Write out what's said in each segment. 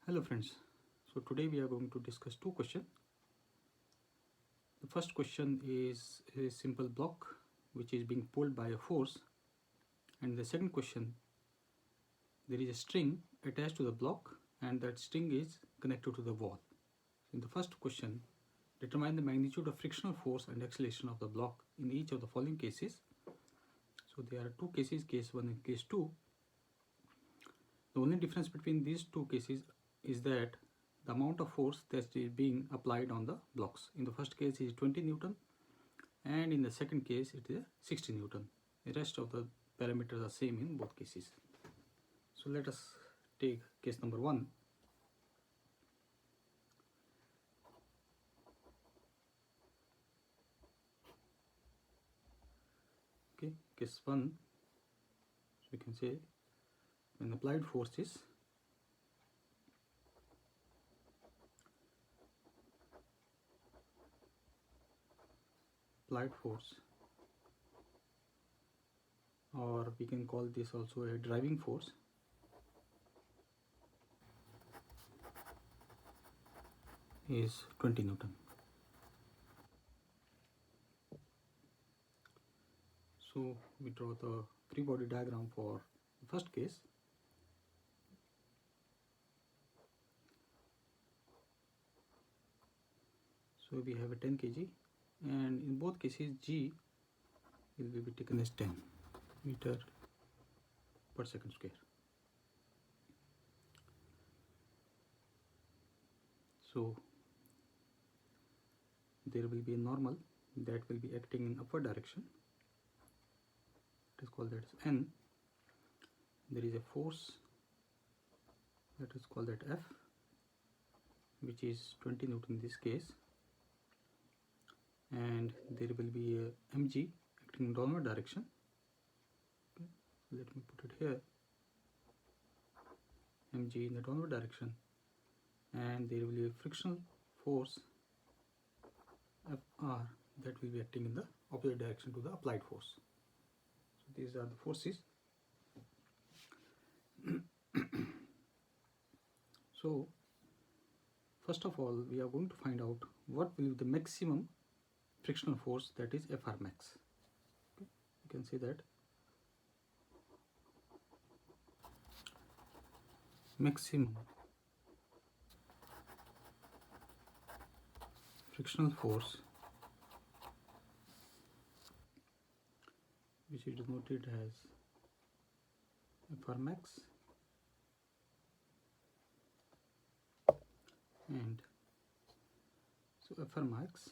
Hello friends, so today we are going to discuss two questions. The first question is a simple block which is being pulled by a force, and the second question, there is a string attached to the block and that string is connected to the wall. In the first question, determine the magnitude of frictional force and acceleration of the block in each of the following cases. So there are two cases, case 1 and case 2. The only difference between these two cases is that the amount of force that is being applied on the blocks. In the first case it is 20 Newton and in the second case it is 60 Newton. The rest of the parameters are same in both cases. So let us take case number 1. Okay, case 1, so we can say when applied force is or we can call this also a driving force, is 20 Newton. So we draw the free body diagram for the first case. So we have a 10 kg and in both cases G will be taken as 10 meter per second square. So there will be a normal that will be acting in upward direction. It is called that as N. There is a force that is called that F, which is 20 Newton in this case, and there will be a mg acting in downward direction. Okay. Let me put it here, mg in the downward direction, and there will be a frictional force Fr that will be acting in the opposite direction to the applied force. So these are the forces. So first of all we are going to find out what will be the maximum frictional force, that is Fr max. Okay. You can say that maximum frictional force, which is denoted as Fr max, and so Fr max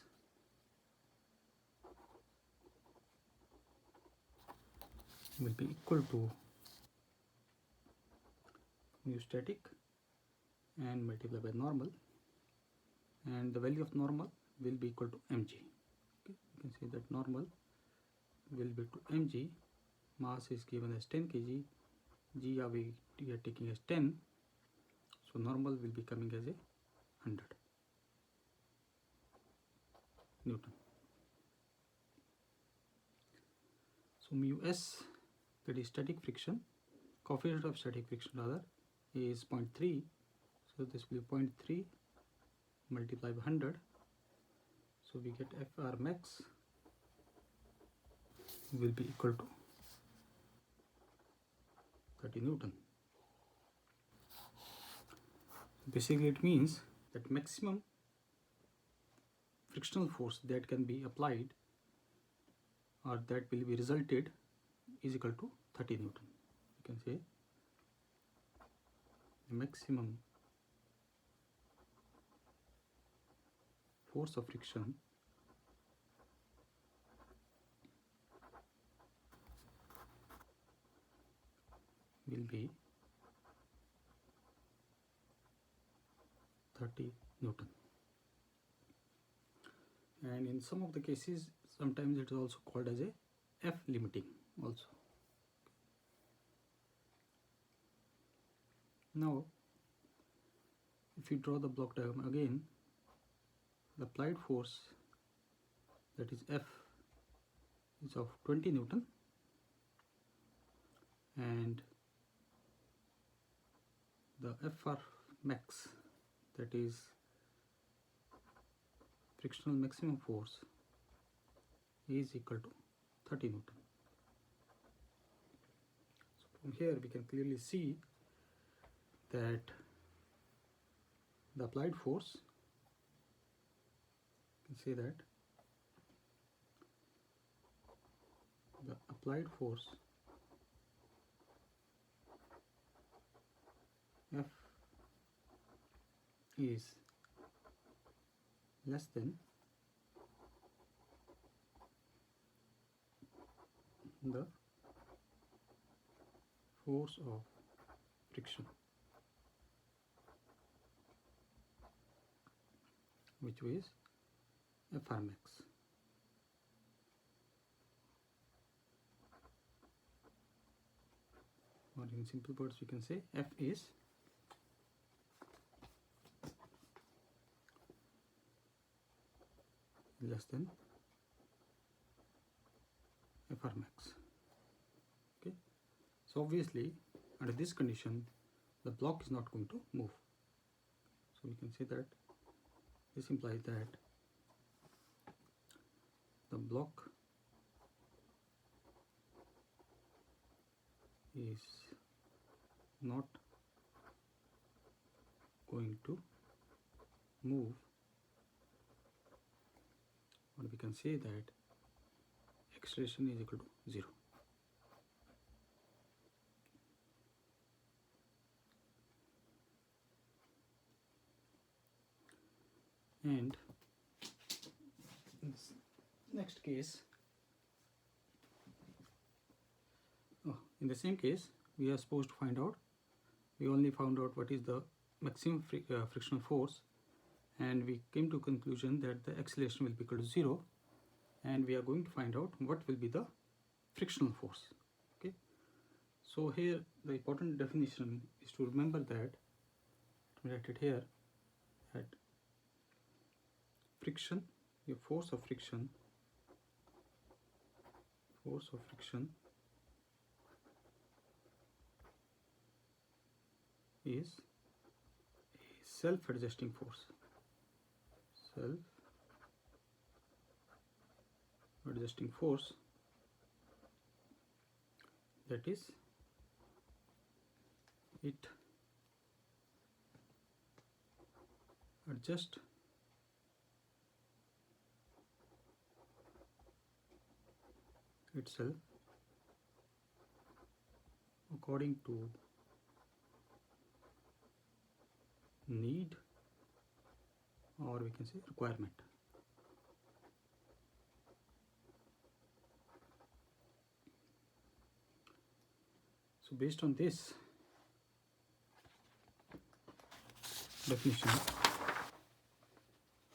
will be equal to mu static and multiplied by normal, and the value of normal will be equal to mg. Okay. You can say that normal will be to mg. Mass is given as 10 kg, g we are taking as 10, so normal will be coming as a 100 Newton. So mu s, that is static friction, coefficient of static friction rather, is 0.3, so this will be 0.3 multiplied by 100, so we get Fr max will be equal to 30 Newton. Basically it means that maximum frictional force that can be applied or that will be resulted is equal to 30 Newton. You can say the maximum force of friction will be 30 Newton. And in some of the cases sometimes it is also called as a F limiting also. Now if you draw the block diagram again, the applied force, that is F, is of 20 Newton and the Fr max, that is frictional maximum force, is equal to 30 Newton. So from here we can clearly see that the applied force, you can say that the applied force F is less than the force of friction, which is Fr max. Or in simple words we can say F is less than Fr max. Okay, so obviously under this condition the block is not going to move. So we can say that this implies that the block is not going to move, or we can say that acceleration is equal to 0. And in this next case, in the same case, we are supposed to find out, we only found out what is the maximum frictional force, and we came to a conclusion that the acceleration will be equal to 0, and we are going to find out what will be the frictional force. Okay, so here the important definition is to remember that, let me write it here, that friction, your force of friction is a self-adjusting force. Self-adjusting force, that is, it adjusts itself according to need, or we can say requirement. So based on this definition,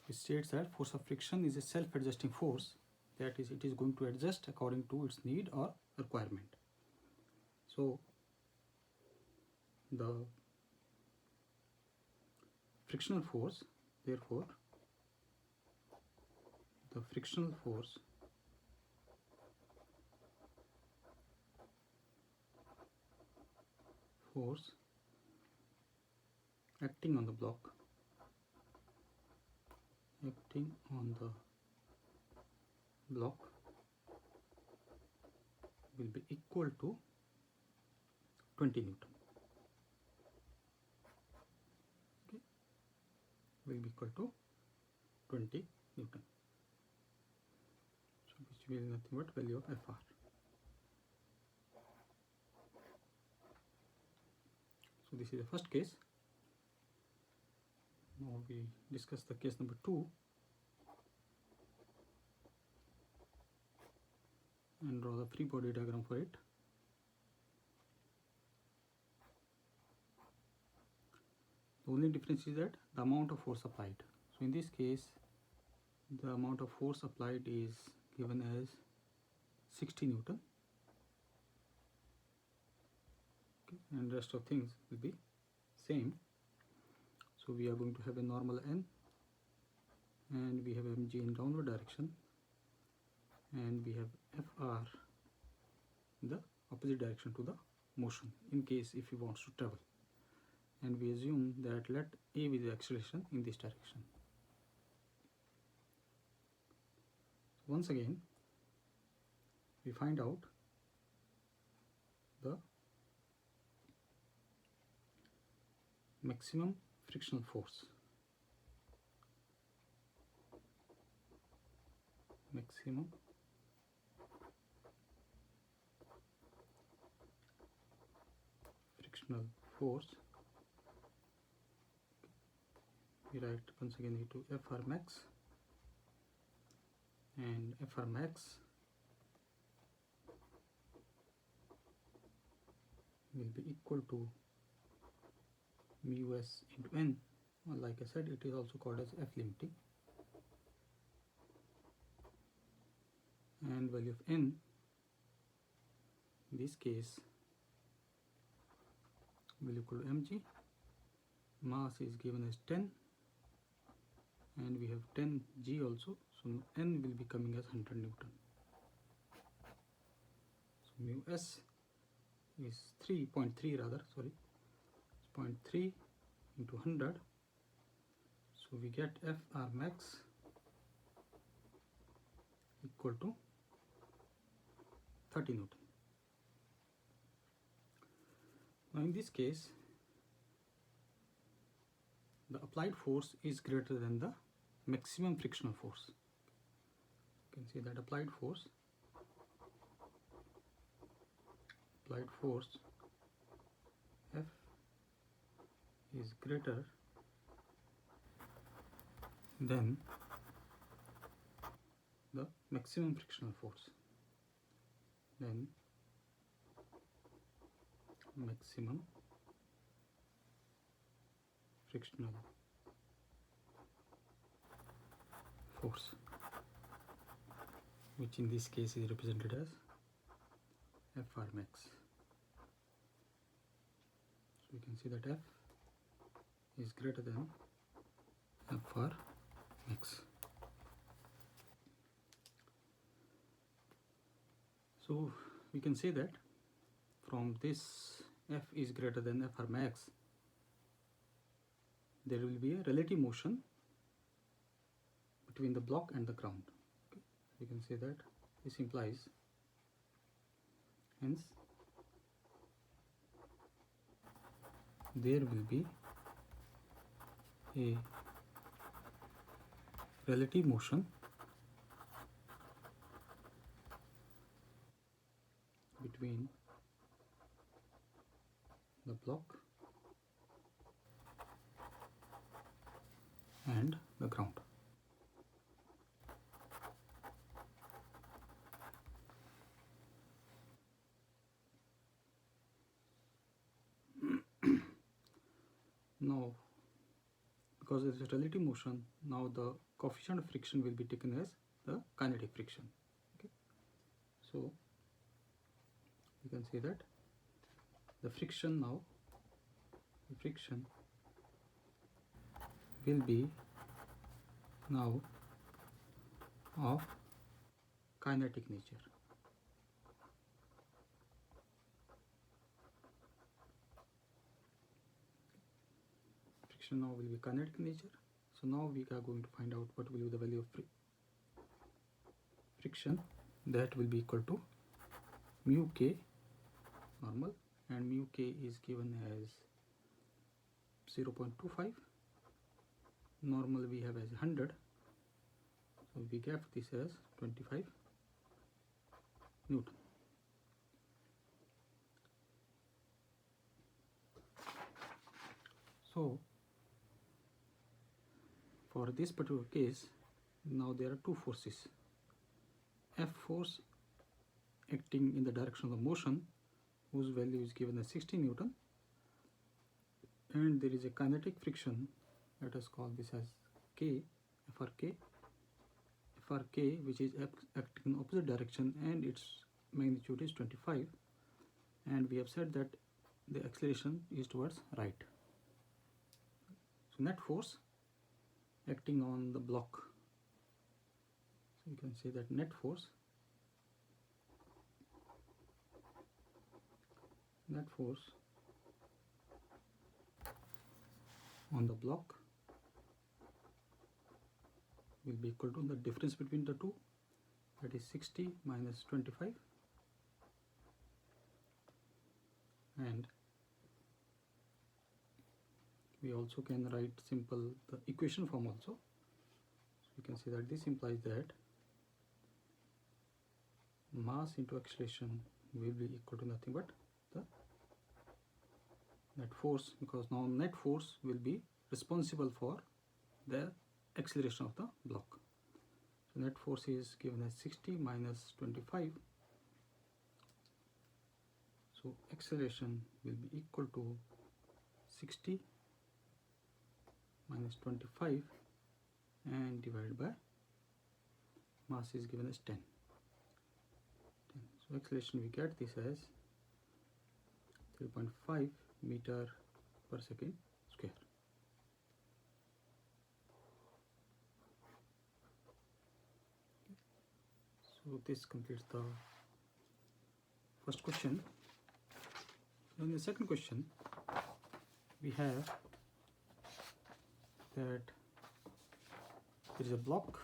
it states that force of friction is a self-adjusting force, that is, it is going to adjust according to its need or requirement. So the frictional force, therefore the frictional force acting on the block will be equal to 20 Newton. Okay, will be equal to 20 Newton. So which will be nothing but value of Fr. So this is the first case. Now we discuss the case number 2 and draw the free body diagram for it. The only difference is that the amount of force applied. So in this case, the amount of force applied is given as 60 Newton. Okay, and rest of things will be same. So we are going to have a normal N, and we have mg in downward direction, and we have Fr in the opposite direction to the motion, in case if he wants to travel. and we assume that let A be the acceleration in this direction. Once again, we find out the maximum frictional force. Maximum frictional force, we write once again into Fr max, and Fr max will be equal to mu s into n. Well, like I said, it is also called as F limiting, and value of n in this case will equal to mg. Mass is given as 10 and we have 10 g also, so n will be coming as 100 Newton. So mu s is 3.3 rather, sorry, 0.3 into 100, so we get Fr max equal to 30 Newton. Now in this case, the applied force is greater than the maximum frictional force. You can see that applied force F is greater than the maximum frictional force. Then maximum frictional force, which in this case is represented as Fr max. So we can see that F is greater than Fr max. So we can say that from this F is greater than Fr max, there will be a relative motion between the block and the ground. Okay. We can say that this implies, hence there will be a relative motion between the block and the ground. Now, because there is a relative motion, now the coefficient of friction will be taken as the kinetic friction. Okay. So you can say that the friction will be now of kinetic nature. Friction now will be kinetic nature. So now we are going to find out what will be the value of friction. That will be equal to mu k normal, and mu k is given as 0.25. Normal we have as 100, so we get this as 25 Newton. So for this particular case, now there are two forces. F force acting in the direction of the motion, whose value is given as 60 Newton, and there is a kinetic friction, let us call this as K, Frk, which is acting in opposite direction, and its magnitude is 25, and we have said that the acceleration is towards right. So net force acting on the block, so you can say that net force on the block will be equal to the difference between the two, that is 60 minus 25, and we also can write simple the equation form also. So you can see that this implies that mass into acceleration will be equal to nothing but the net force, because now net force will be responsible for the acceleration of the block. So net force is given as 60 minus 25. So acceleration will be equal to 60 minus 25 and divided by mass is given as 10. So acceleration we get this as 3.5 meter per second square. So this completes the first question. In the second question we have that there is a block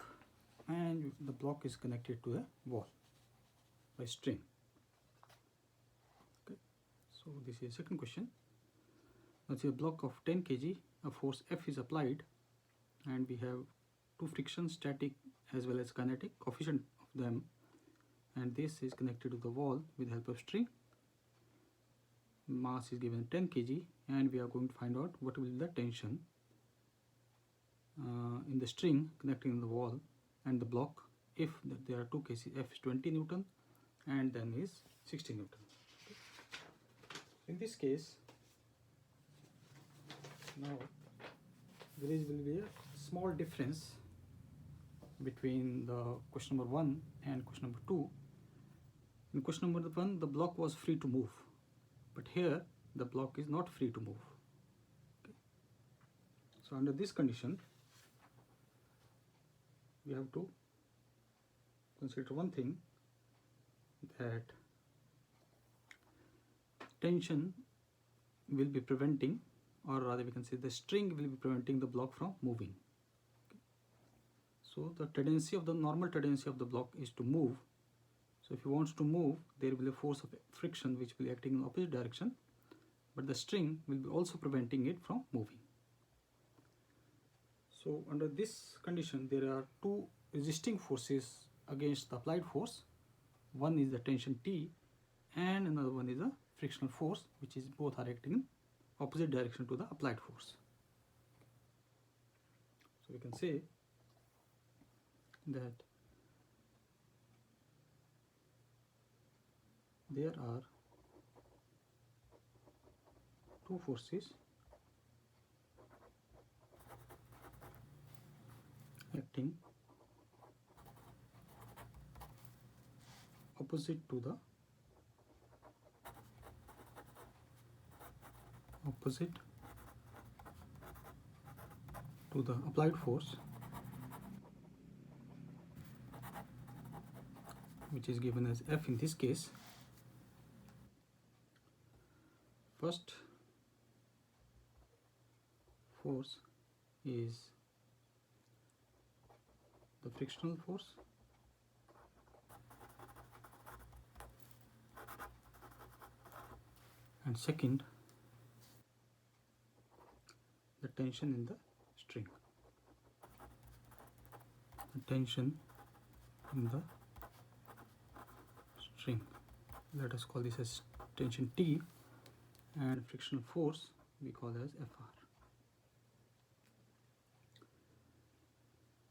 and the block is connected to a wall by string. Okay, so this is the second question. Let's say a block of 10 kg, a force F is applied, and we have two friction, static as well as kinetic coefficient of them, and this is connected to the wall with the help of string. Mass is given 10 kg, and we are going to find out what will be the tension in the string connecting the wall and the block if there are two cases. F is 20 Newton and then is 60 Newton. In this case, now there will be a small difference between the question number 1 and question number 2. In question number 1, the block was free to move, but here the block is not free to move. Okay. So under this condition, we have to consider one thing, that tension will be preventing, or rather we can say the string will be preventing the block from moving. Okay. So the tendency of the normal tendency of the block is to move. So if it wants to move, there will be a force of friction which will be acting in the opposite direction, but the string will be also preventing it from moving. So under this condition, there are two resisting forces against the applied force. One is the tension T and another one is the frictional force, which is both are acting in opposite direction to the applied force. So we can say that there are two forces acting opposite to the applied force, which is given as F in this case. First force is the frictional force, and second the tension in the string. The tension in the string, let us call this as tension T, and frictional force we call as Fr.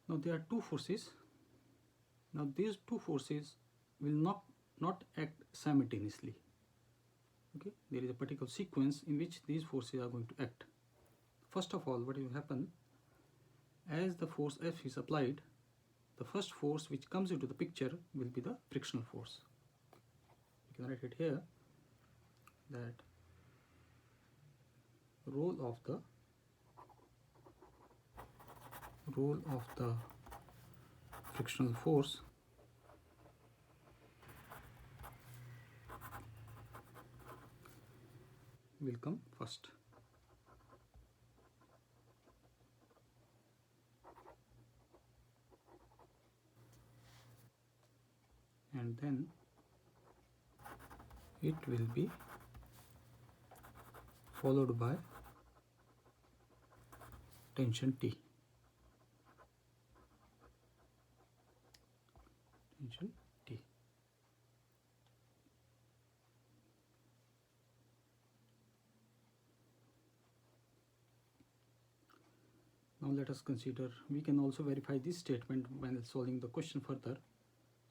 Now there are two forces. Now these two forces will not act simultaneously. Okay, there is a particular sequence in which these forces are going to act. First of all, what will happen, as the force F is applied, the first force which comes into the picture will be the frictional force. You can write it here, that role of the frictional force will come first. and then it will be followed by tension T. Tension T. Now let us consider, we can also verify this statement when solving the question further.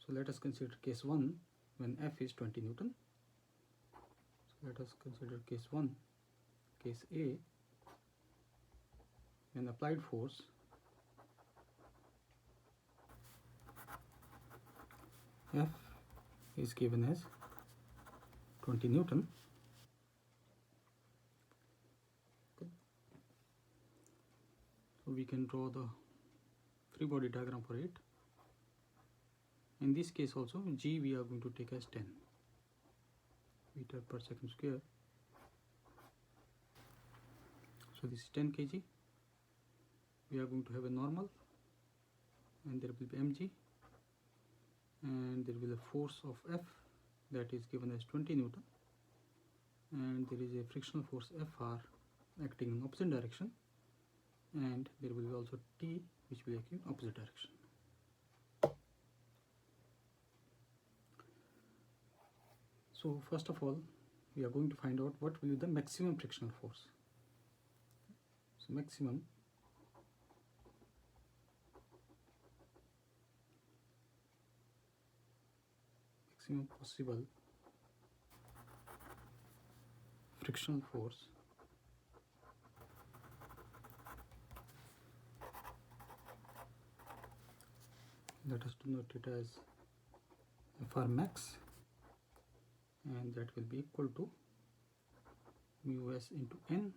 So let us consider case 1 when F is 20 Newton. So let us consider case 1, case A, when applied force F is given as 20 Newton. So we can draw the free body diagram for it. In this case also, G we are going to take as 10 meter per second square. So this is 10 kg. We are going to have a normal, and there will be mg, and there will be a force of F that is given as 20 Newton, and there is a frictional force Fr acting in opposite direction, and there will be also T which will act in opposite direction. So first of all, we are going to find out what will be the maximum frictional force. So maximum possible frictional force let us denote it as Fr max, and that will be equal to mu s into n,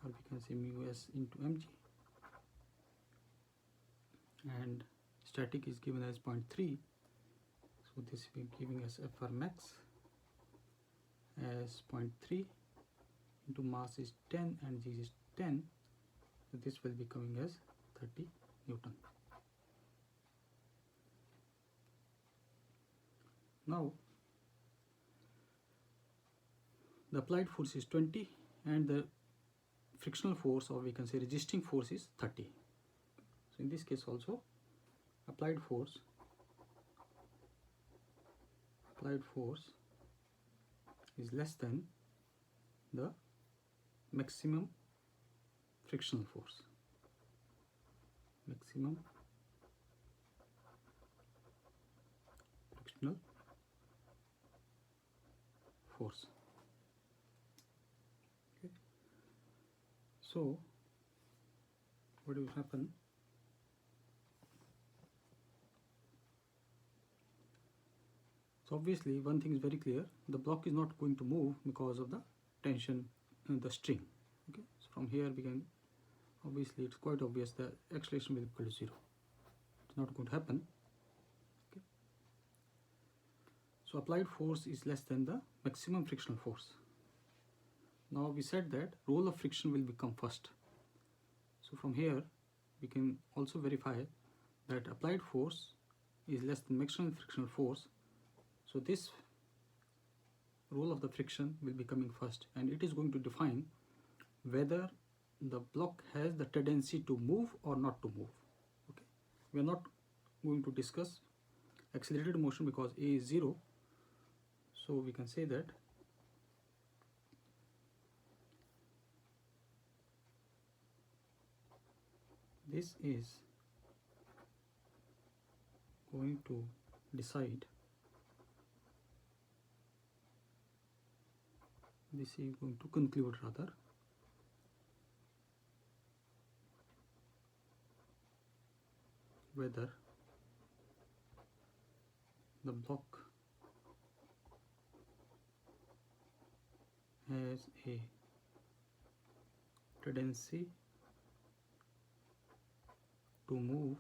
or we can say mu s into mg, and static is given as 0.3. So this will be giving us Fr max as 0.3 into mass is 10 and G is 10. So this will be coming as 30 Newton. Now the applied force is 20 and the frictional force, or we can say resisting force, is 30. So in this case also applied force is less than the maximum frictional force. Maximum frictional force. Okay. So what will happen? So obviously one thing is very clear, the block is not going to move because of the tension in the string. Okay, so from here we can, obviously it's quite obvious the acceleration will be equal to 0. It's not going to happen. Okay. So applied force is less than the maximum frictional force. Now we said that role of friction will become first. So from here we can also verify that applied force is less than maximum frictional force. So this role of the friction will be coming first, and it is going to define whether the block has the tendency to move or not to move. Okay, we are not going to discuss accelerated motion because A is 0. So we can say that this is going to decide, this is going to conclude rather, whether the block has a tendency to move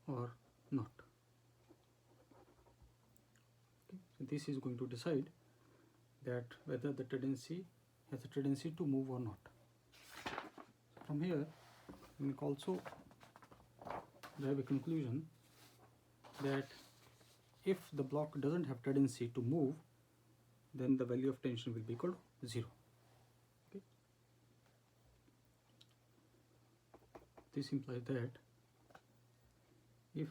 or not. Okay. So this is going to decide that whether the tendency has a tendency to move or not. From here we can also drive a conclusion that if the block doesn't have tendency to move, then the value of tension will be equal to 0. Okay. This implies that if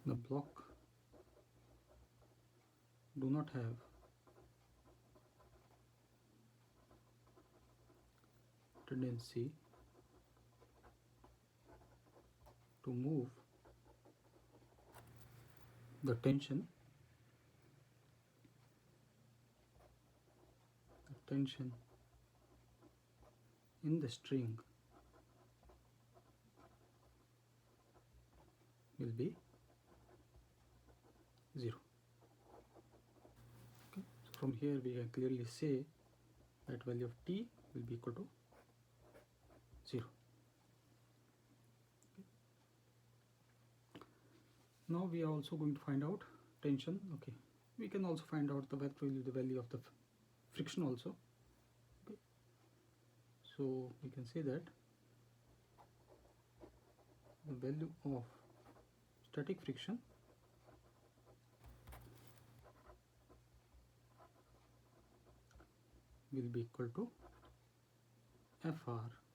the block do not have tendency to move, the tension in the string will be 0. Okay. So from here we can clearly say that value of T will be equal to 0. Okay. Now we are also going to find out tension. Okay, we can also find out the value of the friction also. Okay. So we can say that the value of static friction will be equal to Fr,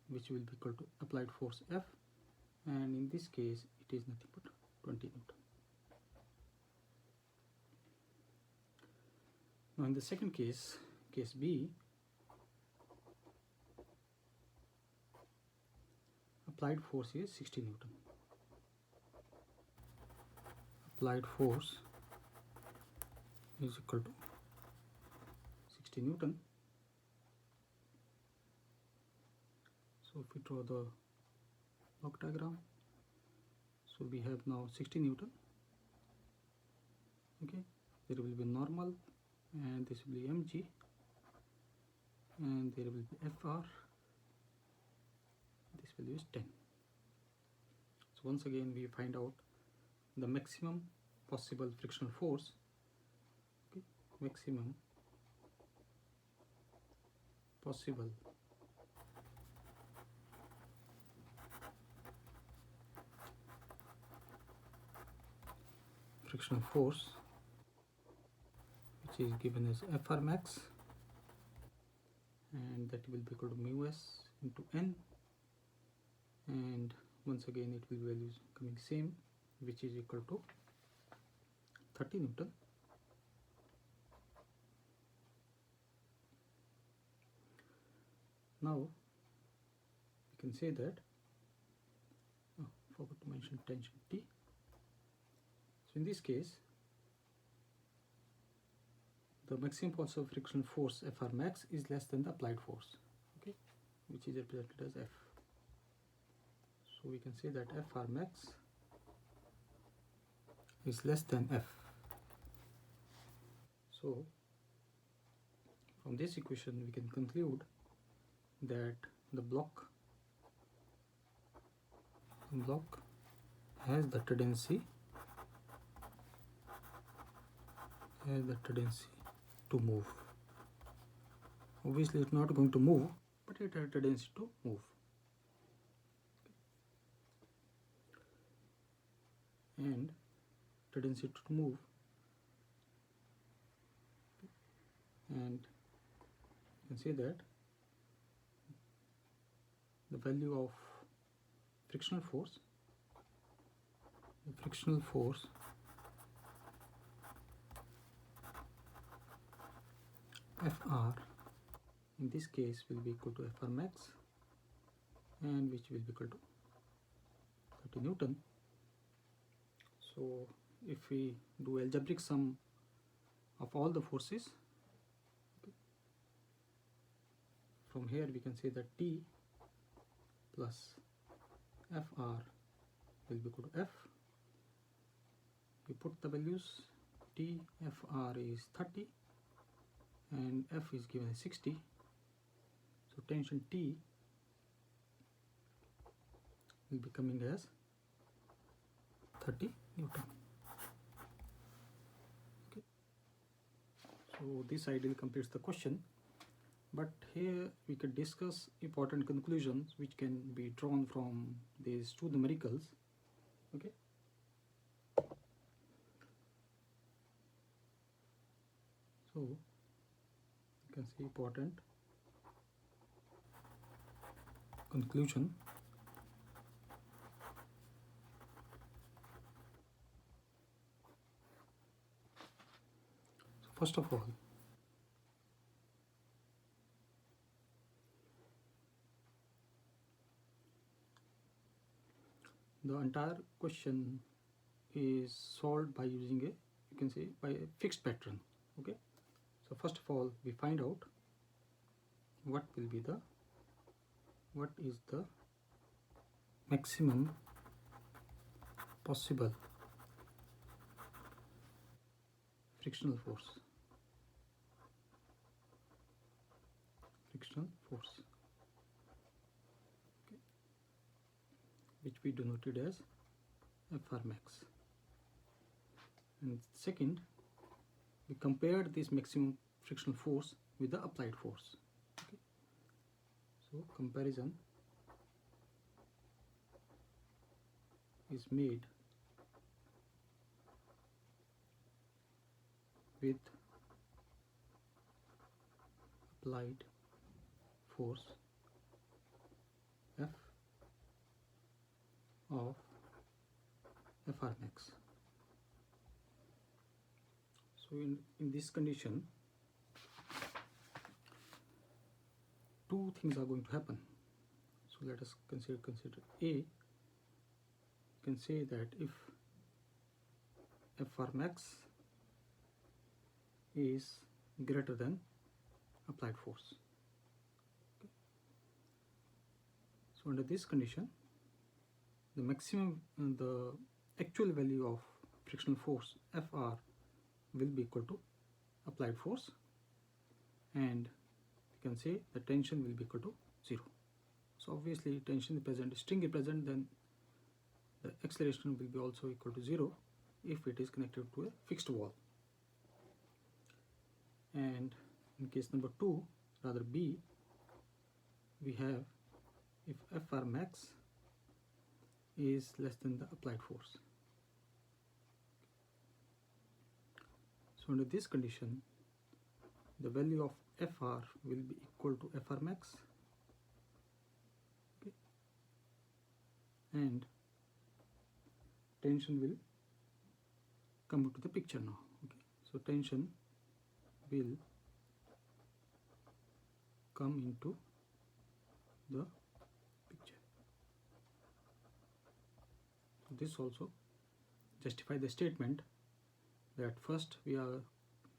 which will be equal to applied force F, and in this case it is nothing but 20 Newton. Now in the second case, case B, applied force is 60 Newton. Applied force is equal to 60 Newton. So if we draw the block diagram, so we have now 60 Newton. Okay, there will be normal, and this will be mg, and there will be Fr, this value is 10. So once again we find out the maximum possible frictional force. Okay, maximum possible frictional force, which is given as Fr max, and that will be equal to mu s into n, and once again it will be values coming same, which is equal to 30 Newton. Now we can say that, forgot to mention tension T. So in this case the maximum possible frictional force Fr max is less than the applied force, okay, which is represented as F. So we can say that Fr max is less than F. So from this equation we can conclude that the block has the tendency to move. Obviously it's not going to move, but it has a tendency to move. And tendency to move, and you can say that the value of frictional force, Fr in this case will be equal to Fr max, and which will be equal to 30 Newton. So if we do algebraic sum of all the forces, okay, from here we can say that T plus Fr will be equal to F. We put the values. T Fr is 30 and F is given as 60. So tension T will be coming as 30 Newton. Okay. So this ideally completes the question, but here we could discuss important conclusions which can be drawn from these two numericals. Okay. So you can see important conclusion. So first of all, the entire question is solved by using a, you can say, by a fixed pattern. Okay. So first of all, we find out what is the maximum possible frictional force. Okay. Which we denoted as Fr max. And second, we compared this maximum frictional force with the applied force. Okay. So comparison is made with applied force F of Fr max. So in this condition, two things are going to happen. So let us consider A. You can say that if Fr max is greater than applied force. Okay. So under this condition, the maximum, the actual value of frictional force Fr will be equal to applied force, and you can say the tension will be equal to 0. So obviously tension is present, string is present, then the acceleration will be also equal to 0 if it is connected to a fixed wall. And in case number 2, rather B, we have if Fr max is less than the applied force. So under this condition, the value of Fr will be equal to Fr max, okay, and tension will come into the picture now. Okay, so tension will come into the picture. So this also justifies the statement that first we are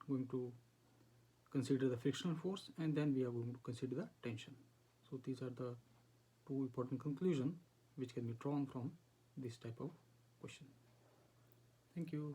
going to consider the frictional force and then we are going to consider the tension. So these are the two important conclusions which can be drawn from this type of question. Thank you.